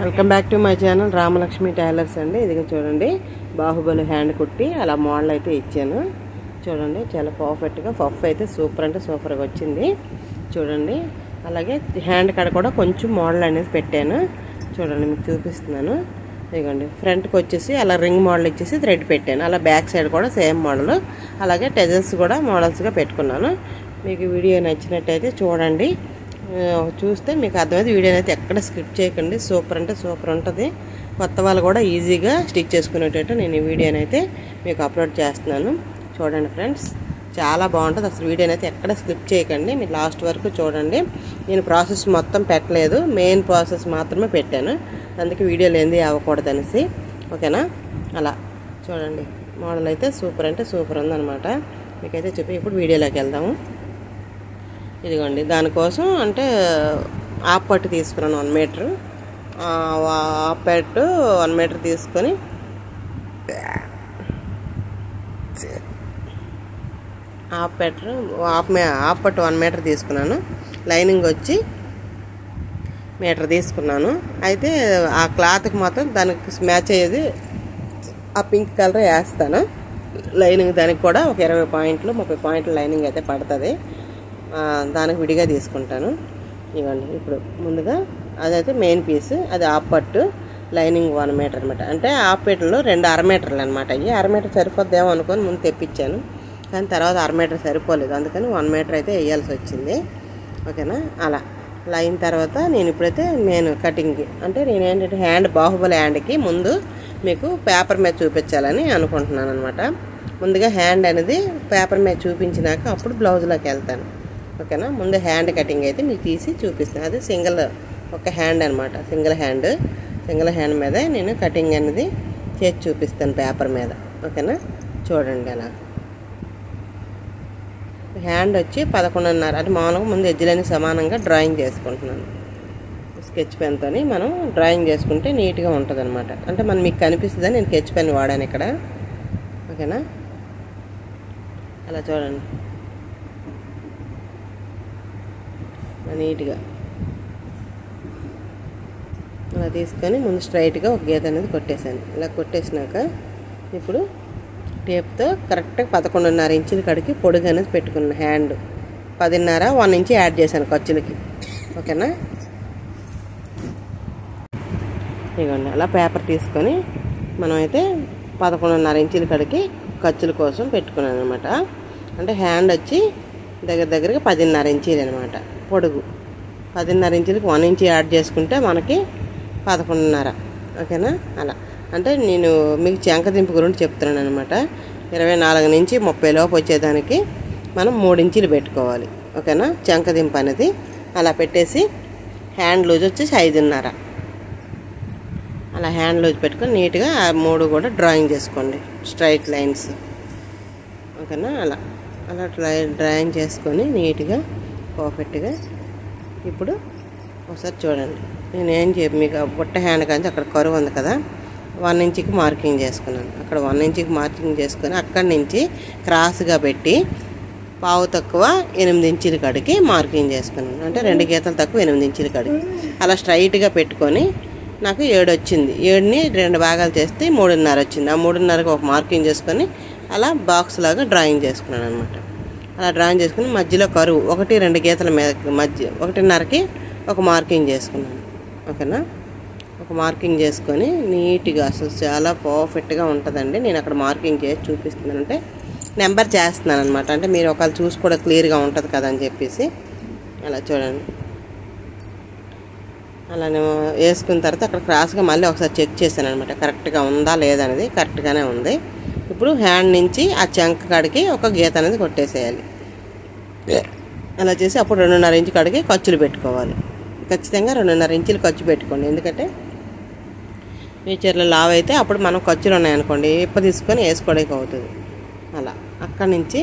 Welcome back to my channel Ramalakshmi tailors అండి. ఇదిగో చూడండి, బాహుబలి హ్యాండ్ కుట్టి అలా మోడల్ అయితే ఇచ్చాను. చూడండి, చాలా పర్ఫెక్ట్గా పఫ్ అయితే సూపర్ అంటే సూపర్గా వచ్చింది. చూడండి, అలాగే హ్యాండ్ కాడ కూడా కొంచెం మోడల్ అనేది పెట్టాను. చూడండి, మీకు చూపిస్తున్నాను. ఇదిగోండి, ఫ్రంట్కి వచ్చేసి అలా రింగ్ మోడల్ ఇచ్చేసి థ్రెడ్ పెట్టాను. అలా బ్యాక్ సైడ్ కూడా సేమ్ మోడల్, అలాగే టెజల్స్ కూడా మోడల్స్గా పెట్టుకున్నాను. మీకు వీడియో నచ్చినట్టయితే చూడండి, చూస్తే మీకు అర్థమైతే వీడియోని అయితే ఎక్కడ స్కిప్ చేయకండి. సూపర్ అంటే సూపర్ ఉంటుంది. కొత్త వాళ్ళు కూడా ఈజీగా స్టిచ్ చేసుకునేటట్టు నేను ఈ వీడియోని అయితే మీకు అప్లోడ్ చేస్తున్నాను. చూడండి ఫ్రెండ్స్, చాలా బాగుంటుంది. అసలు వీడియోని అయితే ఎక్కడ స్కిప్ చేయకండి, మీరు లాస్ట్ వరకు చూడండి. నేను ప్రాసెస్ మొత్తం పెట్టలేదు, మెయిన్ ప్రాసెస్ మాత్రమే పెట్టాను. అందుకే వీడియో లేనిది అవ్వకూడదు అనేసి. ఓకేనా? అలా చూడండి, మోడల్ అయితే సూపర్ అంటే సూపర్ ఉందన్నమాట. మీకైతే చెప్పి ఇప్పుడు వీడియోలోకి వెళ్దాము. ఇదిగోండి, దానికోసం అంటే హాఫ్ పట్టు తీసుకున్నాను 1 మీటర్. హాఫ్ పట్టు 1 మీటర్ తీసుకొని హాఫ్ పట్టు 1 మీటర్ తీసుకున్నాను. లైనింగ్ వచ్చి మీటర్ తీసుకున్నాను. అయితే ఆ క్లాత్కి మాత్రం దానికి మ్యాచ్ అయ్యేది ఆ పింక్ కలర్ వేస్తాను. లైనింగ్ దానికి కూడా ఒక 20 పాయింట్లు 30 పాయింట్లు లైనింగ్ అయితే పడుతుంది. దానికి విడిగా తీసుకుంటాను. ఇవ్వండి, ఇప్పుడు ముందుగా అదైతే మెయిన్ పీస్, అది హాఫ్ పట్టు, లైనింగ్ 1 మీటర్ అనమాట. అంటే హాఫ్ పీటర్లు 2 1/2 మీటర్లు అనమాట. అవి 1/2 మీటర్ సరిపోద్దేమో అనుకొని ముందు తెప్పించాను, కానీ తర్వాత 1/2 మీటర్ సరిపోలేదు. అందుకని 1 మీటర్ అయితే వేయాల్సి వచ్చింది. ఓకేనా? అలా అయిన తర్వాత నేను ఇప్పుడైతే కటింగ్కి అంటే నేను ఏంటంటే హ్యాండ్ బాహుబలి హ్యాండ్కి ముందు మీకు పేపర్ మీద చూపించాలని అనుకుంటున్నాను అనమాట. ముందుగా హ్యాండ్ అనేది పేపర్ మీద చూపించినాక అప్పుడు బ్లౌజ్లోకి వెళ్తాను. ఓకేనా? ముందు హ్యాండ్ కటింగ్ అయితే మీకు తీసి చూపిస్తాను. అది ఒక హ్యాండ్ అనమాట. సింగిల్ హ్యాండ్ మీద నేను కటింగ్ అనేది చేసి చూపిస్తాను పేపర్ మీద. ఓకేనా? చూడండి, అలా హ్యాండ్ వచ్చి 11.5 అంటే మామూలుగా ముందు ఎడ్జ్లని సమానంగా డ్రాయింగ్ చేసుకుంటున్నాను. స్కెచ్ పెన్తో మనం డ్రాయింగ్ చేసుకుంటే నీట్గా ఉంటుంది అనమాట. అంటే మనం మీకు కనిపిస్తుందని నేను స్కెచ్ పెన్ వాడాను ఇక్కడ. ఓకేనా? అలా చూడండి, నీట్గా అలా తీసుకొని ముందు స్ట్రైట్గా ఒక గీత అనేది కొట్టేసాను. ఇలా కొట్టేసినాక ఇప్పుడు టేప్తో కరెక్ట్గా 11.5 ఇంచుల కాడికి పొడుగు అనేది పెట్టుకున్నాను. హ్యాండ్ 10.5 1 ఇంచ్ యాడ్ చేశాను ఖర్చులకి. ఓకేనా? ఇదిగోండి, అలా పేపర్ తీసుకొని మనమైతే 11.5 ఇంచుల కాడికి ఖర్చుల కోసం పెట్టుకున్నాను అనమాట. అంటే హ్యాండ్ వచ్చి దగ్గరగా 10.5 ఇంచీలు అనమాట పొడుగు. 10.5 ఇంచులకి 1 ఇంచ్ యాడ్ చేసుకుంటే మనకి 11.5. ఓకేనా? అలా అంటే నేను మీకు చంకదింపు గురించి చెప్తున్నాను అనమాట. 24 నుంచి 30 లోపు వచ్చేదానికి మనం 3 ఇంచులు పెట్టుకోవాలి. ఓకేనా? చంకదింపు అనేది అలా పెట్టేసి హ్యాండ్ లూజ్ వచ్చేసి 5.5. అలా హ్యాండ్ లూజ్ పెట్టుకొని నీట్గా ఆ 3 కూడా డ్రాయింగ్ చేసుకోండి, స్ట్రైట్ లైన్స్. ఓకేనా? అలా డ్రాయింగ్ చేసుకొని నీట్గా పర్ఫెక్ట్గా. ఇప్పుడు ఒకసారి చూడండి, నేనేం మీకు బుట్ట హ్యాండ్ కానీ అక్కడ కరువు ఉంది కదా, 1 ఇంచ్కి మార్కింగ్ చేసుకున్నాను. అక్కడ 1 ఇంచ్కి మార్కింగ్ చేసుకొని అక్కడి నుంచి క్రాస్గా పెట్టి పావు తక్కువ 8 ఇంచుల కాడికి మార్కింగ్ చేసుకున్నాను. అంటే 2 గీతలు తక్కువ 8 ఇంచుల కాడికి అలా స్ట్రైట్గా పెట్టుకొని నాకు 7 వచ్చింది. 7ని 2 భాగాలు చేస్తే 3.5 వచ్చింది. ఆ 3.5కి ఒక మార్కింగ్ చేసుకొని అలా బాక్స్ లాగా డ్రాయింగ్ చేసుకున్నాను అనమాట. అలా డ్రాయింగ్ చేసుకుని మధ్యలో కరువు 1-2 గీతల మీద మధ్య 1.5కి ఒక మార్కింగ్ చేసుకున్నాను. ఓకేనా? ఒక మార్కింగ్ చేసుకొని నీట్గా అసలు చాలా పర్ఫెక్ట్గా ఉంటుందండి. నేను అక్కడ మార్కింగ్ చేసి చూపిస్తున్నానంటే నెంబర్ చేస్తున్నాను అనమాట. అంటే మీరు ఒకళ్ళు చూసి కూడా క్లియర్గా ఉంటుంది కదా అని చెప్పేసి. అలా చూడండి, అలా వేసుకున్న తర్వాత అక్కడ క్రాస్గా మళ్ళీ ఒకసారి చెక్ చేశాను అనమాట, కరెక్ట్గా ఉందా లేదనేది. కరెక్ట్గానే ఉంది. ఇప్పుడు హ్యాండ్ నుంచి ఆ చంక కాడికి ఒక గీత అనేది కొట్టేసేయాలి. అలా చేసి అప్పుడు 2.5 ఇంచు కాడికి ఖర్చులు పెట్టుకోవాలి. ఖచ్చితంగా 2.5 ఇంచులు ఖర్చు పెట్టుకోండి. ఎందుకంటే ఫ్యూచర్లో లావ్ అయితే అప్పుడు మనం ఖర్చులు ఉన్నాయనుకోండి తీసుకొని వేసుకోవడానికి అవుతుంది. అలా అక్కడి నుంచి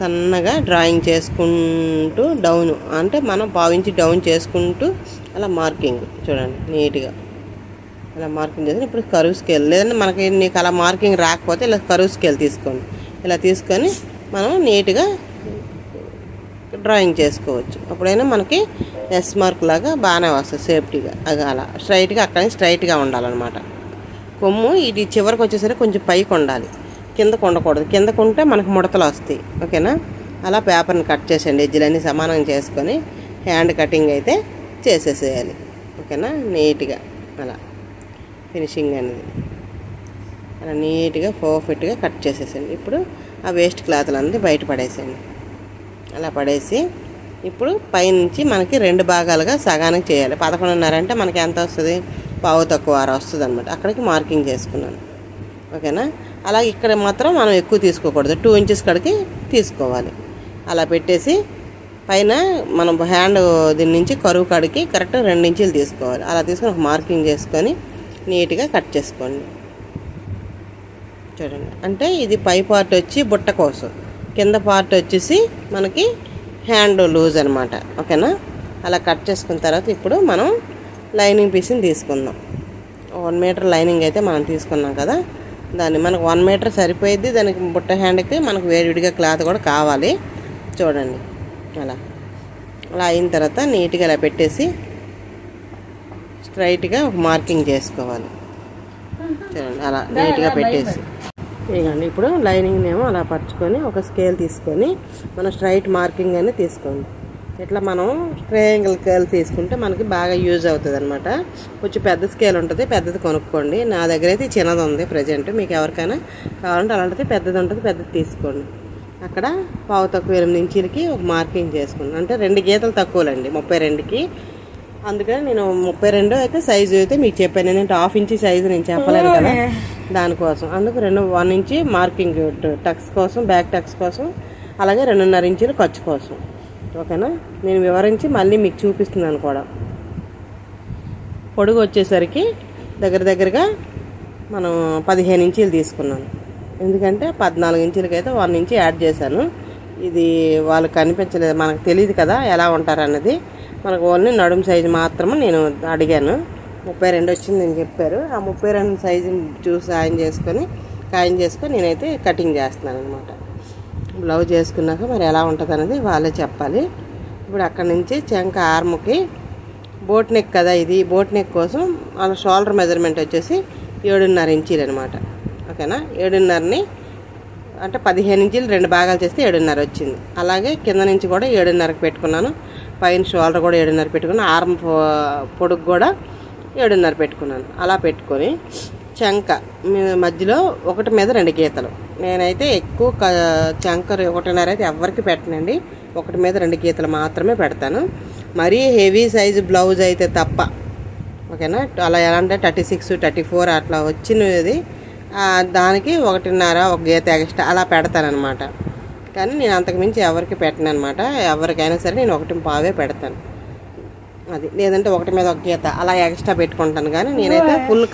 సన్నగా డ్రాయింగ్ చేసుకుంటూ డౌన్ అంటే మనం 1/2 ఇంచు డౌన్ చేసుకుంటూ అలా మార్కింగ్ చూడండి నీట్గా అలా మార్కింగ్ చేసి ఇప్పుడు కరువు స్కేల్ లేదంటే మనకి నీకు అలా మార్కింగ్ రాకపోతే ఇలా కరువు స్కేల్ తీసుకోండి. ఇలా తీసుకొని మనం నీట్గా డ్రాయింగ్ చేసుకోవచ్చు. అప్పుడైనా మనకి ఎస్ మార్క్ లాగా బాగానే వస్తుంది సేఫ్టీగా. అది అలా స్ట్రైట్గా అక్కడి నుంచి స్ట్రైట్గా ఉండాలన్నమాట. కొమ్ము ఇది చివరికి వచ్చేసరికి కొంచెం పైకి ఉండాలి, కిందకు ఉండకూడదు. కిందకు ఉంటే మనకు ముడతలు వస్తాయి. ఓకేనా? అలా పేపర్ని కట్ చేసేయండి, ఎడ్జ్లన్నీ సమానంగా చేసుకొని హ్యాండ్ కటింగ్ అయితే చేసేసేయాలి. ఓకేనా? నీట్గా అలా ఫినిషింగ్ అనేది అలా నీట్గా పర్ఫెక్ట్గా కట్ చేసేసేయండి. ఇప్పుడు ఆ వేస్ట్ క్లాత్లన్నీ బయట పడేసేయండి. అలా పడేసి ఇప్పుడు పైనుంచి మనకి 2 భాగాలుగా సగానికి చేయాలి. 11.5 అంటే మనకి ఎంత వస్తుంది? పావు తక్కువ 6 వస్తుంది అనమాట. అక్కడికి మార్కింగ్ చేసుకున్నాను. ఓకేనా? అలాగే ఇక్కడ మాత్రం మనం ఎక్కువ తీసుకోకూడదు, 2 ఇంచెస్ కాడికి తీసుకోవాలి. అలా పెట్టేసి పైన మనం హ్యాండ్ దీని నుంచి కరువు కాడికి కరెక్ట్ 2 ఇంచులు తీసుకోవాలి. అలా తీసుకొని ఒక మార్కింగ్ చేసుకొని నీట్గా కట్ చేసుకోండి. చూడండి, అంటే ఇది పై పార్ట్ వచ్చి బుట్ట కోసం, కింద పార్ట్ వచ్చేసి మనకి హ్యాండ్ లూజ్ అనమాట. ఓకేనా? అలా కట్ చేసుకున్న తర్వాత ఇప్పుడు మనం లైనింగ్ పీస్ని తీసుకుందాం. 1 మీటర్ లైనింగ్ అయితే మనం తీసుకున్నాం కదా, దాన్ని మనకు 1 మీటర్ సరిపోయిద్ది. దానికి బుట్ట హ్యాండ్కి మనకు వేడివిడిగా క్లాత్ కూడా కావాలి. చూడండి, అలా అయిన తర్వాత నీట్గా ఇలా పెట్టేసి స్ట్రైట్గా ఒక మార్కింగ్ చేసుకోవాలి. చూడండి, అలా నీట్గా పెట్టేసి ఇదిగోండి. ఇప్పుడు లైనింగ్ ఏమో అలా పరుచుకొని ఒక స్కేల్ తీసుకొని మనం స్ట్రైట్ మార్కింగ్ అనేది తీసుకోండి. ఇట్లా మనం ట్రయాంగిల్ స్కేల్ తీసుకుంటే మనకి బాగా యూజ్ అవుతుంది అనమాట. కొంచెం పెద్ద స్కేల్ ఉంటుంది, పెద్దది కొనుక్కోండి. నా దగ్గర అయితే చిన్నది ఉంది ప్రజెంట్. మీకు ఎవరికైనా కావాలంటే అలాంటిది పెద్దది ఉంటుంది, పెద్దది తీసుకోండి. అక్కడ పావు తక్కువ 8 ఇంచులకి ఒక మార్కింగ్ చేసుకున్నాను. అంటే 2 గీతలు తక్కువలండి 32కి. అందుకని నేను 32 అయితే సైజు అయితే మీకు చెప్పాను. నేను 1/2 ఇంచ్ సైజు నేను చెప్పలేను కదా, దానికోసం. అందుకు 1 ఇంచ్ మార్కింగ్ టక్స్ కోసం, బ్యాక్ టక్స్ కోసం, అలాగే 2.5 ఇంచులు ఖర్చు కోసం. ఓకేనా? నేను వివరించి మళ్ళీ మీకు చూపిస్తున్నాను కూడా. పొడుగు వచ్చేసరికి దగ్గరగా మనం 15 ఇంచులు తీసుకున్నాను. ఎందుకంటే 14 ఇంచులకి అయితే 1 ఇంచ్ యాడ్ చేశాను. ఇది వాళ్ళకి కనిపించలేదు, మనకు తెలియదు కదా ఎలా ఉంటారన్నది. మనకు ఓన్లీ నడుము సైజు మాత్రమే నేను అడిగాను. 32 వచ్చింది అని చెప్పారు. ఆ 32 సైజుని చూసి ఖాయం చేసుకొని నేనైతే కటింగ్ చేస్తున్నాను అనమాట. బ్లౌజ్ చేసుకున్నాక మరి ఎలా ఉంటుంది అనేది వాళ్ళే చెప్పాలి. ఇప్పుడు అక్కడి నుంచి చంక ఆర్మ్కి బోట్ నెక్ కదా, ఇది బోట్ నెక్ కోసం వాళ్ళ షోల్డర్ మెజర్మెంట్ వచ్చేసి 7.5 ఇంచీలు అనమాట. ఓకేనా? 7.5ని అంటే 15 ఇంచులు 2 భాగాలు చేస్తే 7.5 వచ్చింది. అలాగే కింద నుంచి కూడా 7.5కి పెట్టుకున్నాను. పైన షోల్డర్ కూడా 7.5 పెట్టుకున్నాను. ఆర్మ్ పొడుగు కూడా 7.5 పెట్టుకున్నాను. అలా పెట్టుకొని చంక మధ్యలో 1 మీద 2 గీతలు. నేనైతే ఎక్కువ చంక 1.5 అయితే ఎవరికి పెట్టనండి, 1 మీద 2 గీతలు మాత్రమే పెడతాను. మరీ హెవీ సైజు బ్లౌజ్ అయితే తప్ప. ఓకేనా? అలా ఎలా అంటే 36, 34 అట్లా వచ్చినది దానికి 1.5 ఒక గీత ఎక్స్ట్రా అలా పెడతానమాట. కానీ నేను అంతకుమించి ఎవరికి పెట్టను అనమాట. ఎవరికైనా సరే నేను 1.5 పెడతాను. అది లేదంటే 1 మీద 1 గీత అలా ఎక్స్ట్రా పెట్టుకుంటాను. కానీ నేనైతే ఫుల్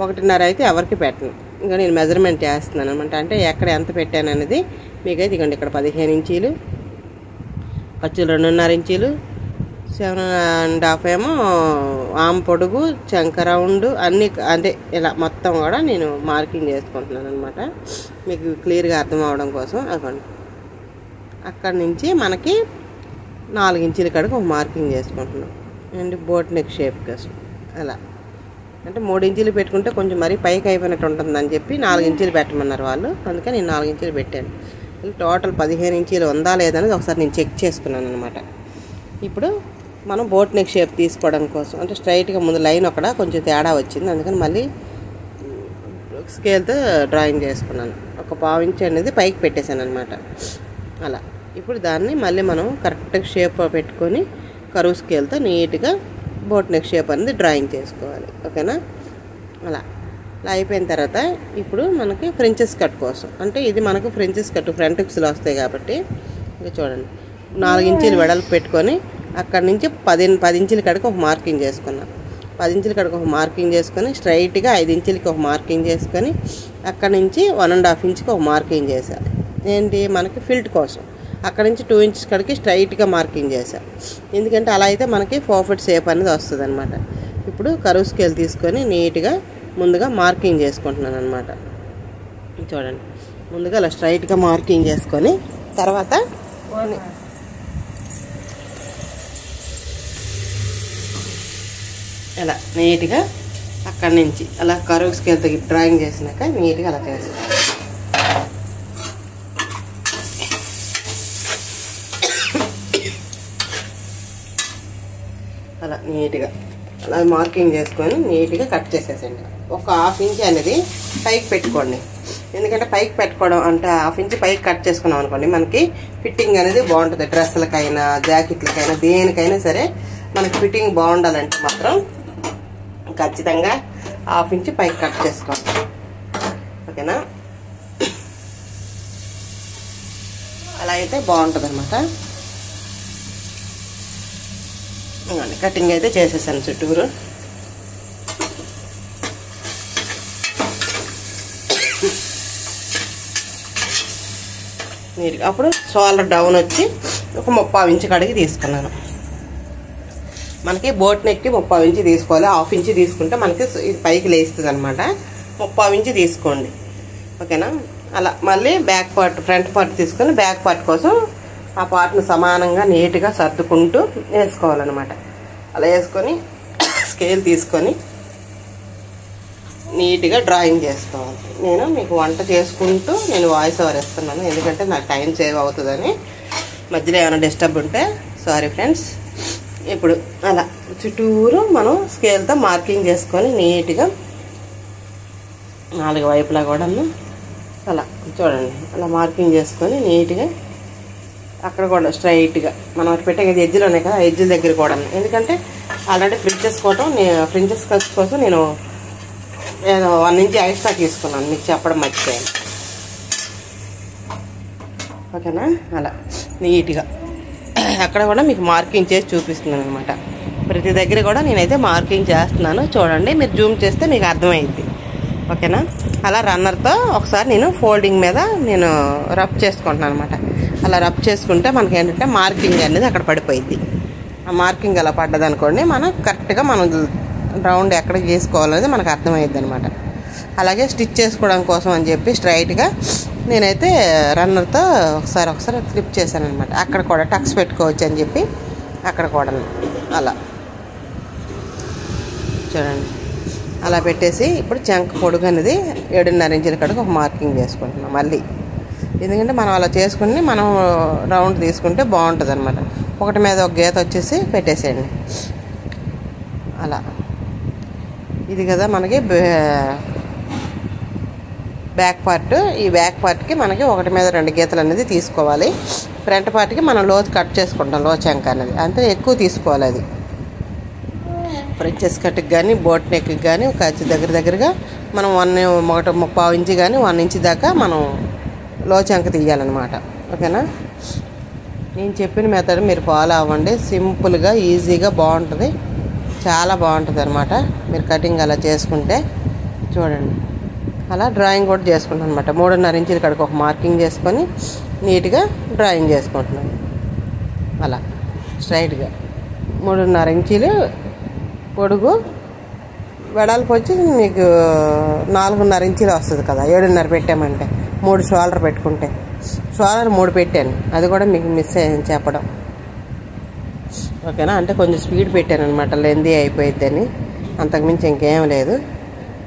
1.5 అయితే ఎవరికి పెట్టను. ఇంకా నేను మెజర్మెంట్ చేస్తున్నాను అనమాట. అంటే ఎక్కడ ఎంత పెట్టాను అనేది మీకైతే ఇవ్వండి. ఇక్కడ 15 ఇంచీలు ఖర్చులు, 2.5 ఇంచీలు, 7.5 ఏమో ఆమ్ పొడుగు, చంక రౌండ్ అన్నీ అదే ఇలా మొత్తం కూడా నేను మార్కింగ్ చేసుకుంటున్నాను అనమాట, మీకు క్లియర్గా అర్థం అవడం కోసం. అవ్వండి, అక్కడి నుంచి మనకి 4 ఇంచుల కాడికి ఒక మార్కింగ్ చేసుకుంటున్నాం అండ్ బోట్ నెక్ షేప్ కోసం. అలా అంటే 3 ఇంచులు పెట్టుకుంటే కొంచెం మరీ పైకి అయిపోయినట్టు ఉంటుందని చెప్పి 4 ఇంచులు పెట్టమన్నారు వాళ్ళు. అందుకని నేను 4 ఇంచులు పెట్టాను. టోటల్ 15 ఇంచులు ఉందా లేదనేది ఒకసారి నేను చెక్ చేసుకున్నాను అనమాట. ఇప్పుడు మనం బోట్ నెక్ షేప్ తీసుకోవడం కోసం అంటే స్ట్రైట్గా ముందు లైన్ అక్కడ కొంచెం తేడా వచ్చింది. అందుకని మళ్ళీ స్కేల్తో డ్రాయింగ్ చేసుకున్నాను. ఒక పావు ఇంచ్ అనేది పైకి పెట్టేశాను అనమాట. అలా ఇప్పుడు దాన్ని మళ్ళీ మనం కరెక్ట్గా షేప్ పెట్టుకొని కరువు స్కేల్తో నీట్గా బోట్ నెక్ షేప్ అనేది డ్రాయింగ్ చేసుకోవాలి. ఓకేనా? అలా అయిపోయిన తర్వాత ఇప్పుడు మనకి ఫ్రెంచెస్ కట్ కోసం అంటే ఇది మనకు ఫ్రెంచెస్ కట్ ఫ్రంట్ హుక్స్లో వస్తాయి కాబట్టి ఇంకా చూడండి 4 ఇంచులు వెడల్పు పెట్టుకొని అక్కడి నుంచి 10 ఇంచుల కాడికి ఒక మార్కింగ్ చేసుకున్నాను. 10 ఇంచుల కాడికి ఒక మార్కింగ్ చేసుకొని స్ట్రైట్గా 5 ఇంచులకి ఒక మార్కింగ్ చేసుకొని అక్కడి నుంచి 1.5 ఇంచుకి ఒక మార్కింగ్ చేశాను. ఏంటి మనకి ఫిల్ట్ కోసం. అక్కడి నుంచి 2 ఇంచెస్ కాడికి స్ట్రైట్గా మార్కింగ్ చేశాను. ఎందుకంటే అలా అయితే మనకి పర్ఫెక్ట్ షేప్ అనేది వస్తుంది అనమాట. ఇప్పుడు కరువు స్కేల్ తీసుకొని నీట్గా ముందుగా మార్కింగ్ చేసుకుంటున్నాను అనమాట. చూడండి, ముందుగా అలా స్ట్రైట్గా మార్కింగ్ చేసుకొని తర్వాత ఇలా నీట్గా అక్కడి నుంచి అలా కరువు స్కేల్తో డ్రాయింగ్ చేసినాక నీట్గా అలా చేస్తాం. అలా నీట్గా అలా మార్కింగ్ చేసుకొని నీట్గా కట్ చేసేసండి. ఒక 1/2 ఇంచ్ అనేది పైకి పెట్టుకోండి. ఎందుకంటే పైకి పెట్టుకోవడం అంటే 1/2 ఇంచ్ పైకి కట్ చేసుకున్నాం అనుకోండి, మనకి ఫిట్టింగ్ అనేది బాగుంటుంది. డ్రెస్సులకైనా జాకెట్లకైనా దేనికైనా సరే మనకి ఫిట్టింగ్ బాగుండాలంటే మాత్రం ఖచ్చితంగా 1/2 ఇంచ్ పైకి కట్ చేసుకోండి. ఓకేనా? అలా అయితే బాగుంటుంది అనమాట. కటింగ్ అయితే చేసేసాను చుట్టూరు. నీట్గా అప్పుడు షోల్డర్ డౌన్ వచ్చి ఒక 30 ఇంచ్ కడిగి తీసుకున్నాను. మనకి బోట్ నెక్కి 30 ఇంచ్ తీసుకోవాలి. 1/2 ఇంచ్ తీసుకుంటే మనకి ఇది పైకి లేస్తుంది అనమాట. 30 ఇంచ్ తీసుకోండి. ఓకేనా? అలా మళ్ళీ బ్యాక్ పార్ట్ ఫ్రంట్ పార్ట్ తీసుకొని బ్యాక్ పార్ట్ కోసం ఆ పార్ట్ను సమానంగా నీట్గా సర్దుకుంటూ వేసుకోవాలన్నమాట. అలా వేసుకొని స్కేల్ తీసుకొని నీట్గా డ్రాయింగ్ చేసుకోవాలి. నేను మీకు వంట చేసుకుంటూ నేను వాయిస్ ఓవర్ ఇస్తున్నాను, ఎందుకంటే నాకు టైం సేవ్ అవుతుందని. మధ్యలో ఏమైనా డిస్టర్బ్ ఉంటే సారీ ఫ్రెండ్స్. ఇప్పుడు అలా చుట్టూరు మనం స్కేల్తో మార్కింగ్ చేసుకొని నీట్గా 4 వైపులా కూడా అలా చూడండి, అలా మార్కింగ్ చేసుకొని నీట్గా అక్కడ కూడా స్ట్రైట్గా మనం పెట్టే ఎడ్జ్లోనే కదా, ఎడ్జ్ దగ్గర కూడా. ఎందుకంటే ఆల్రెడీ ఫ్రించెస్ ఖర్చు కోసం నేను 1 ఇంచ్ ఎక్స్ట్రా తీసుకున్నాను, మీకు చెప్పడం మర్చిపోయాను. ఓకేనా? అలా నీట్గా అక్కడ కూడా మీకు మార్కింగ్ చేసి చూపిస్తున్నాను అనమాట. ప్రతి దగ్గర కూడా నేనైతే మార్కింగ్ చేస్తున్నాను. చూడండి, మీరు జూమ్ చేస్తే మీకు అర్థమైంది. ఓకేనా? అలా రన్నర్తో ఒకసారి నేను ఫోల్డింగ్ మీద నేను రబ్ చేసుకుంటున్నాను అనమాట. అలా రబ్ చేసుకుంటే మనకి ఏంటంటే మార్కింగ్ అనేది అక్కడ పడిపోయింది. ఆ మార్కింగ్ అలా పడ్డదనుకోండి, మనం కరెక్ట్గా మనం రౌండ్ ఎక్కడ చేసుకోవాలనేది మనకు అర్థమయ్యిద్ది అనమాట. అలాగే స్టిచ్ చేసుకోవడం కోసం అని చెప్పి స్ట్రైట్గా నేనైతే రన్నర్తో ఒకసారి క్లిప్ చేశాను అనమాట. అక్కడ కూడా టక్స్ పెట్టుకోవచ్చు అని చెప్పి అక్కడ కూడా అలా చూడండి అలా పెట్టేసి ఇప్పుడు చంక పొడుగు అనేది 7.5 ఇంచుల కాడికి ఒక మార్కింగ్ చేసుకుంటున్నాం మళ్ళీ. ఎందుకంటే మనం అలా చేసుకుని మనం రౌండ్ తీసుకుంటే బాగుంటుంది అనమాట. ఒకటి మీద ఒక గీత వచ్చేసి పెట్టేసేయండి. అలా ఇది కదా మనకి బ్యాక్ పార్ట్. ఈ బ్యాక్ పార్ట్కి మనకి ఒకటి మీద 2 గీతలు అనేది తీసుకోవాలి. ఫ్రంట్ పార్ట్కి మనం లోతు కట్ చేసుకుంటాం, లో చంక అనేది అంటే ఎక్కువ తీసుకోవాలి. అది ఫ్రెంచెస్ కట్కి కానీ బోట్ నెక్కి కానీ ఒక దగ్గరగా మనం 1.5 ఇంచ్ కానీ 1 ఇంచ్ దాకా మనం లో చంక తీయాలన్నమాట. ఓకేనా? నేను చెప్పిన మెథడ్ మీరు ఫాలో అవ్వండి. సింపుల్గా ఈజీగా బాగుంటుంది, చాలా బాగుంటుంది అనమాట. మీరు కటింగ్ అలా చేసుకుంటే చూడండి. అలా డ్రాయింగ్ కూడా చేసుకుంటాను అనమాట. 3.5 ఇంచుల కాడికి ఒక మార్కింగ్ చేసుకొని నీట్గా డ్రాయింగ్ చేసుకుంటున్నాను. అలా స్ట్రైట్గా 3.5 ఇంచులు పొడుగు, వెడల్పు వచ్చి మీకు 4.5 ఇంచులు వస్తుంది కదా. 7.5 పెట్టామంటే 3 షోల్డర్ పెట్టుకుంటే షోల్డర్ 3 పెట్టాను. అది కూడా మీకు మిస్ అయ్యాను చెప్పడం. ఓకేనా? అంటే కొంచెం స్పీడ్ పెట్టాను అనమాట, లెందీ అయిపోయిద్దని. అంతకుమించి ఇంకేం లేదు.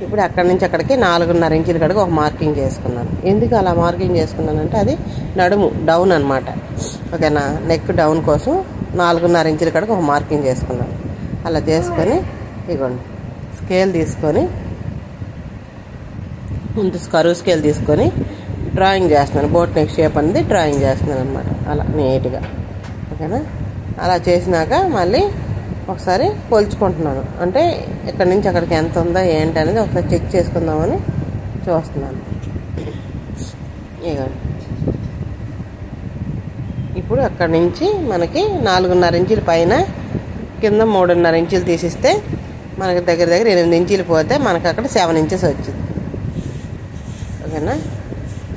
ఇప్పుడు అక్కడి నుంచి అక్కడికి 4.5 ఇంచుల కాడికి ఒక మార్కింగ్ చేసుకున్నాను. ఎందుకు అలా మార్కింగ్ చేసుకున్నానంటే అది నడుము డౌన్ అనమాట. ఓకేనా? నెక్ డౌన్ కోసం 4.5 ఇంచుల కాడికి ఒక మార్కింగ్ చేసుకున్నాను. అలా చేసుకొని ఇగోండి స్కేల్ తీసుకొని ముందు కరువు స్కేల్ తీసుకొని డ్రాయింగ్ చేస్తున్నాను. బోట్ నెక్ షేప్ అనేది డ్రాయింగ్ చేస్తున్నాను అనమాట. అలా నీట్గా. ఓకేనా? అలా చేసినాక మళ్ళీ ఒకసారి కొలుచుకుంటున్నాను. అంటే ఇక్కడి నుంచి అక్కడికి ఎంత ఉందో ఏంటి అనేది ఒకసారి చెక్ చేసుకుందామని చూస్తున్నాను. ఇగోండి ఇప్పుడు అక్కడి నుంచి మనకి 4.5 ఇంచుల పైన కింద 3.5 ఇంచులు తీసిస్తే మనకి దగ్గర 8 ఇంచులు పోతే మనకు అక్కడ 7 ఇంచెస్ వచ్చింది. ఓకేనా?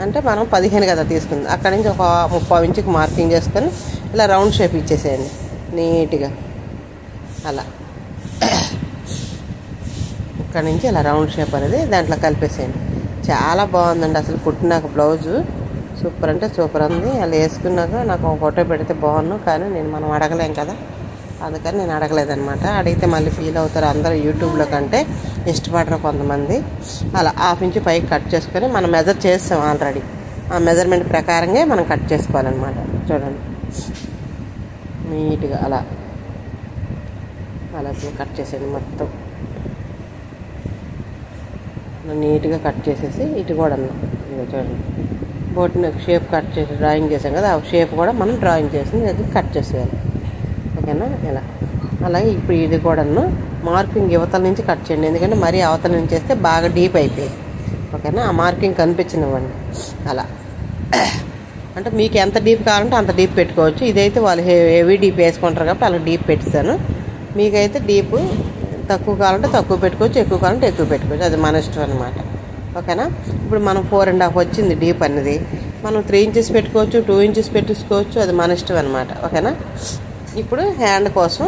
అంటే మనం 15 కదా తీసుకుంది. అక్కడి నుంచి ఒక 30 ఇంచుకి మార్కింగ్ చేసుకొని ఇలా రౌండ్ షేప్ ఇచ్చేసేయండి నీట్గా. అలా ఇక్కడ నుంచి ఇలా రౌండ్ షేప్ అనేది దాంట్లో కలిపేసేయండి. చాలా బాగుందండి అసలు. కుట్టినాక బ్లౌజు సూపర్ అంటే సూపర్ ఉంది. అలా వేసుకున్నాక నాకు ఒక ఫోటో పెడితే బాగున్నాను, కానీ మనం అడగలేం కదా. అందుకని నేను అడగలేదనమాట. అడిగితే మళ్ళీ ఫీల్ అవుతారు అందరూ, యూట్యూబ్లో కంటే ఇష్టపడరు కొంతమంది. అలా 1/2 ఇంచు పైకి కట్ చేసుకొని మనం మెజర్ చేస్తాం ఆల్రెడీ. ఆ మెజర్మెంట్ ప్రకారంగా మనం కట్ చేసుకోవాలన్నమాట. చూడండి నీట్గా అలా అలా కట్ చేసేయండి. మొత్తం నీట్గా కట్ చేసేసి ఇటు కూడా ఇదిగో చూడండి బోట్ని షేప్ కట్ చేసి డ్రాయింగ్ చేసాం కదా, ఆ షేప్ కూడా మనం డ్రాయింగ్ చేసి అది కట్ చేసేయాలి. ఓకేనా? ఇలా అలాగే ఇప్పుడు ఇది కూడాను మార్కింగ్ యువతల నుంచి కట్ చేయండి, ఎందుకంటే మరీ అవతల నుంచి చేస్తే బాగా డీప్ అయిపోయింది. ఓకేనా? ఆ మార్కింగ్ కనిపించనివ్వండి. అలా అంటే మీకు ఎంత డీప్ కావాలంటే అంత డీప్ పెట్టుకోవచ్చు. ఇదైతే వాళ్ళు హెవీ డీప్ వేసుకుంటారు కాబట్టి అలా డీప్ పెట్టిస్తాను. మీకైతే డీప్ తక్కువ కావాలంటే తక్కువ పెట్టుకోవచ్చు, ఎక్కువ కావాలంటే ఎక్కువ పెట్టుకోవచ్చు. అది మన ఇష్టం అనమాట. ఓకేనా? ఇప్పుడు మనం 4.5 వచ్చింది డీప్ అనేది. మనం 3 ఇంచెస్ పెట్టుకోవచ్చు, 2 ఇంచెస్ పెట్టుకోవచ్చు. అది మన ఇష్టం అనమాట. ఓకేనా? ఇప్పుడు హ్యాండ్ కోసం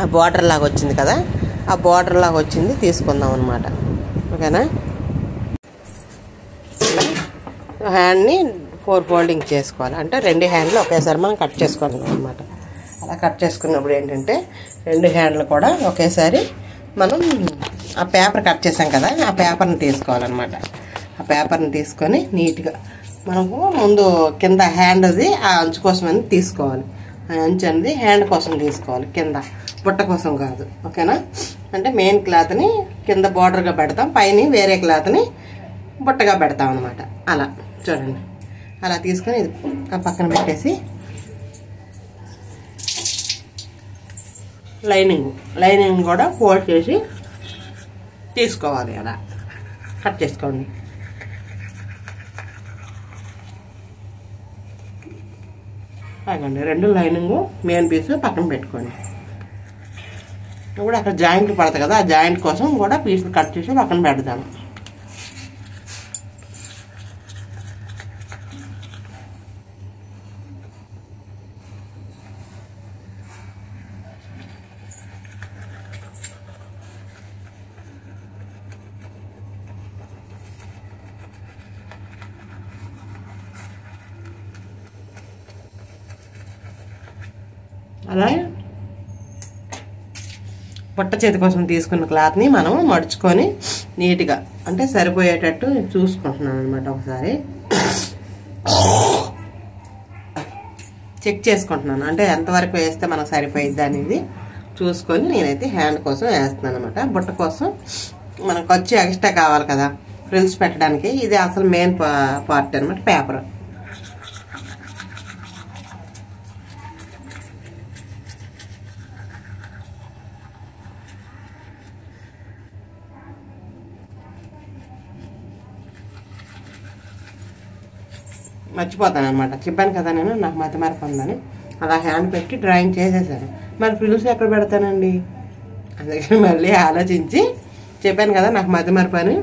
ఆ బార్డర్ లాగా వచ్చింది కదా, ఆ బార్డర్ లాగా వచ్చింది తీసుకుందాం అనమాట. ఓకేనా? హ్యాండ్ని 4 ఫోల్డింగ్ చేసుకోవాలి. అంటే 2 హ్యాండ్లు ఒకేసారి మనం కట్ చేసుకోవాలి అనమాట. అలా కట్ చేసుకున్నప్పుడు ఏంటంటే 2 హ్యాండ్లు కూడా ఒకేసారి మనం ఆ పేపర్ కట్ చేసాం కదా, ఆ పేపర్ని తీసుకోవాలన్నమాట. ఆ పేపర్ని తీసుకొని నీట్గా మనము ముందు కింద హ్యాండ్ అది ఆ అంచు కోసం అని తీసుకోవాలి. ఆ అంచు అనేది హ్యాండ్ కోసం తీసుకోవాలి, కింద బుట్ట కోసం కాదు. ఓకేనా? అంటే మెయిన్ క్లాత్ని కింద బార్డర్గా పెడతాం, పైన వేరే క్లాత్ని బుట్టగా పెడతాం అనమాట. అలా చూడండి, అలా తీసుకొని ఇది ఆ పక్కన పెట్టేసి లైనింగ్ కూడా ఫోల్డ్ చేసి తీసుకోవాలి. అలా కట్ చేసుకోండి. అలాగండి 2 లైనింగ్ మెయిన్ పీస్ పక్కన పెట్టుకోండి. ఇప్పుడు అక్కడ జాయింట్ పడుతుంది కదా, ఆ జాయింట్ కోసం కూడా పీసులు కట్ చేసి పక్కన పెడతాను. అలా బుట్ట చేతి కోసం తీసుకున్న క్లాత్ని మనం మడుచుకొని నీట్గా అంటే సరిపోయేటట్టు చూసుకుంటున్నాను అనమాట. ఒకసారి చెక్ చేసుకుంటున్నాను, అంటే ఎంతవరకు వేస్తే మనకు సరిపోయిద్ది అనేది చూసుకొని నేనైతే హ్యాండ్ కోసం వేస్తున్నాను అనమాట. బుట్ట కోసం మనకు ఖర్చు ఎక్స్ట్రా కావాలి కదా ఫ్రిల్స్ పెట్టడానికి, ఇది అసలు మెయిన్ పార్ట్ అనమాట. పేపర్ మర్చిపోతాను అనమాట. చెప్పాను కదా నేను, నాకు మతిమరపు ఉందని. అలా హ్యాండ్ పెట్టి డ్రాయింగ్ చేసేసాను. మరి ఫ్రిల్స్ ఎక్కడ పెడతానండి? అందుకని మళ్ళీ ఆలోచించి చెప్పాను కదా నాకు మతిమరపు అని,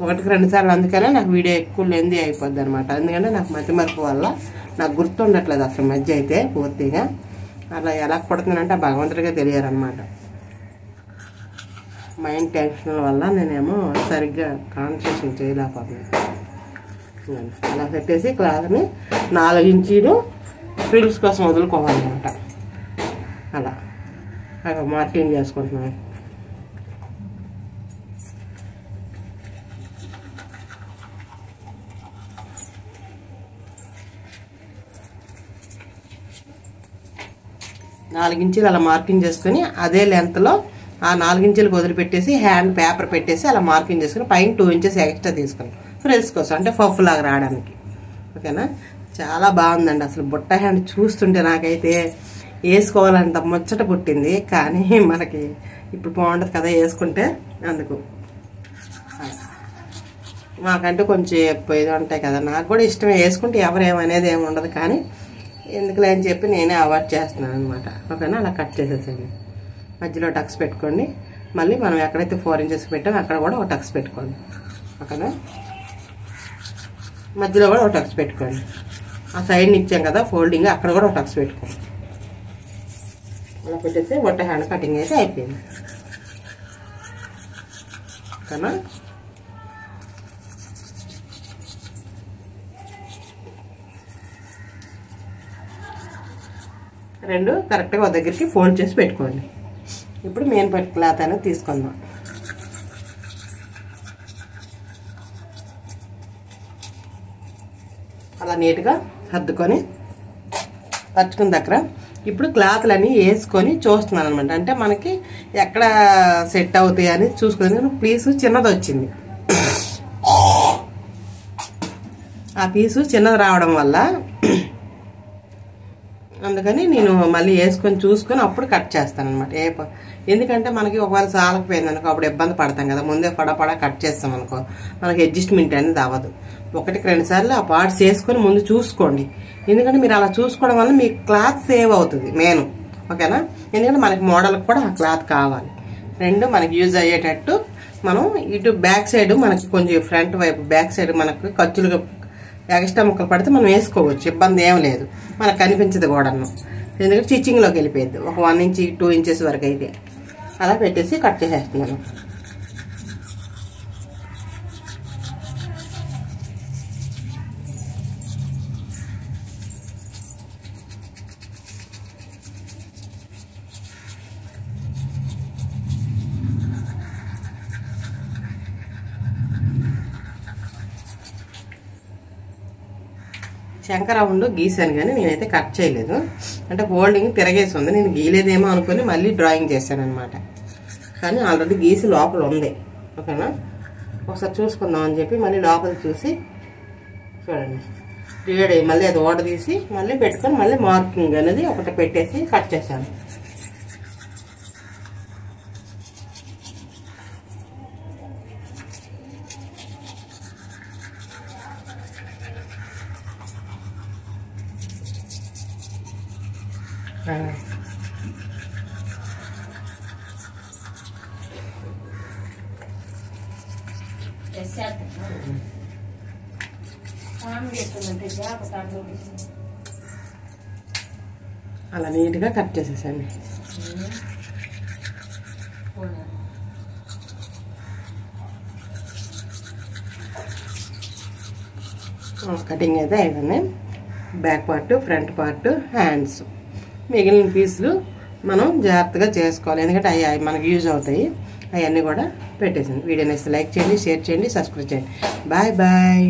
1-2 సార్లు. అందుకనే నాకు వీడియో ఎక్కువ లెంది అయిపోద్ది అనమాట. ఎందుకంటే నాకు మతిమరపు వల్ల నాకు గుర్తుండట్లేదు అసలు మధ్య అయితే పూర్తిగా. అలా ఎలా కొడుతున్నానంటే భగవంతుడిగా తెలియాలన్నమాట. మైండ్ టెన్షన్ వల్ల నేనేమో సరిగ్గా కాన్సన్ట్రేషన్ చేయలేకపోతున్నాను. అలా పెట్టేసి క్లాత్ని 4 ఇంచీలు ఫ్రిల్స్ కోసం వదులుకోవాలన్నమాట. అలా మార్కింగ్ చేసుకుంటున్నాను. నాలుగు ఇంచీలు అలా మార్కింగ్ చేసుకొని అదే లెంత్లో ఆ 4 ఇంచీలకు వదిలిపెట్టేసి హ్యాండ్ పేపర్ పెట్టేసి అలా మార్కింగ్ చేసుకుని పైన 2 ఇంచెస్ ఎక్స్ట్రా తీసుకుని ఫ్రిల్స్ కోసం అంటే పఫ్ లాగా రావడానికి. ఓకేనా? చాలా బాగుందండి అసలు. బుట్ట హ్యాండ్ చూస్తుంటే నాకైతే వేసుకోవాలంత ముచ్చట పుట్టింది, కానీ మనకి ఇప్పుడు బాగుంటుంది కదా వేసుకుంటే, అందుకు. మాకంటే కొంచెం ఇది ఉంటాయి కదా, నాకు కూడా ఇష్టమే వేసుకుంటే ఎవరేమనేది ఏమి ఉండదు, కానీ ఎందుకులే అని చెప్పి నేనే అవాయిడ్ చేస్తున్నాను అనమాట. ఓకేనా? అలా కట్ చేసేసాను. మధ్యలో టక్స్ పెట్టుకోండి. మళ్ళీ మనం ఎక్కడైతే 4 ఇంచెస్ పెట్టామో అక్కడ కూడా ఒక టక్స్ పెట్టుకోండి. ఓకేనా? మధ్యలో కూడా ఒక టక్స్ పెట్టుకోండి. ఆ సైడ్ని ఇచ్చాం కదా ఫోల్డింగ్, అక్కడ కూడా ఒక టక్స్ పెట్టుకోండి. అలా పెట్టేసి బుట్ట హ్యాండ్ కటింగ్ అయితే అయిపోయింది. ఓకేనా? రెండు కరెక్ట్గా ఒక దగ్గరికి ఫోల్డ్ చేసి పెట్టుకోండి. ఇప్పుడు మెయిన్ పట్టు క్లాత్ అనేది తీసుకుందాం. అలా నీట్గా సర్దుకొని పరుచుకున్న దగ్గర ఇప్పుడు క్లాత్లన్నీ వేసుకొని చూస్తున్నాను అనమాట. అంటే మనకి ఎక్కడ సెట్ అవుతాయి అని చూసుకుని పీసు చిన్నది వచ్చింది. ఆ పీసు చిన్నది రావడం వల్ల అందుకని నేను మళ్ళీ వేసుకొని చూసుకొని అప్పుడు కట్ చేస్తాను అనమాట. ఎందుకంటే మనకి ఒకవేళ సాలకపోయింది అనుకో అప్పుడు ఇబ్బంది పడతాం కదా. ముందే పడపడ కట్ చేస్తాం అనుకో మనకి అడ్జస్ట్మెంట్ అనేది అవ్వదు. 1-2 సార్లు ఆ పార్ట్స్ వేసుకొని ముందు చూసుకోండి. ఎందుకంటే మీరు అలా చూసుకోవడం వల్ల మీ క్లాత్ సేవ్ అవుతుంది మెయిన్. ఓకేనా? ఎందుకంటే మనకి మోడల్కి కూడా ఆ క్లాత్ కావాలి. రెండు మనకి యూజ్ అయ్యేటట్టు మనం ఇటు బ్యాక్ సైడ్ మనకి కొంచెం ఫ్రంట్ వైపు బ్యాక్ సైడ్ మనకు ఖర్చులుగా ఎక్స్ట్రా ముక్కలు పడితే మనం వేసుకోవచ్చు, ఇబ్బంది ఏం లేదు. మనకు కనిపించదు కూడాను. ఎందుకంటే స్టిచ్చింగ్లోకి వెళ్ళిపోయింది. ఒక 1 ఇంచ్ 2 ఇంచెస్ వరకు అయితే అలా పెట్టేసి కట్ చేసేస్తున్నాను. శంకర రౌండ్ గీసాను కానీ నేనైతే కట్ చేయలేదు. అంటే ఫోల్డింగ్ తిరగేసి ఉంది. నేను గీలేదేమో అనుకుని మళ్ళీ డ్రాయింగ్ చేశాను అనమాట. కానీ ఆల్రెడీ గీసి లోపల ఉంది. ఓకేనా? ఒకసారి చూసుకుందాం అని చెప్పి మళ్ళీ లోపల చూసి చూడండి రెడీ. మళ్ళీ అది ఓడ తీసి మళ్ళీ పెట్టుకొని మళ్ళీ మార్కింగ్ అనేది ఒకటి పెట్టేసి కట్ చేశాను. అలా నీట్గా కట్ చేసేసండి. కటింగ్ అయితే అయిపోయింది. Back part, front part, hands, మిగిలిన పీసులు మనం జాగ్రత్తగా చేసుకోవాలి. ఎందుకంటే అవి మనకు యూజ్ అవుతాయి. అవన్నీ కూడా పెట్టేసాను. వీడియోని లైక్ చేయండి, షేర్ చేయండి, సబ్స్క్రైబ్ చేయండి. Bye bye.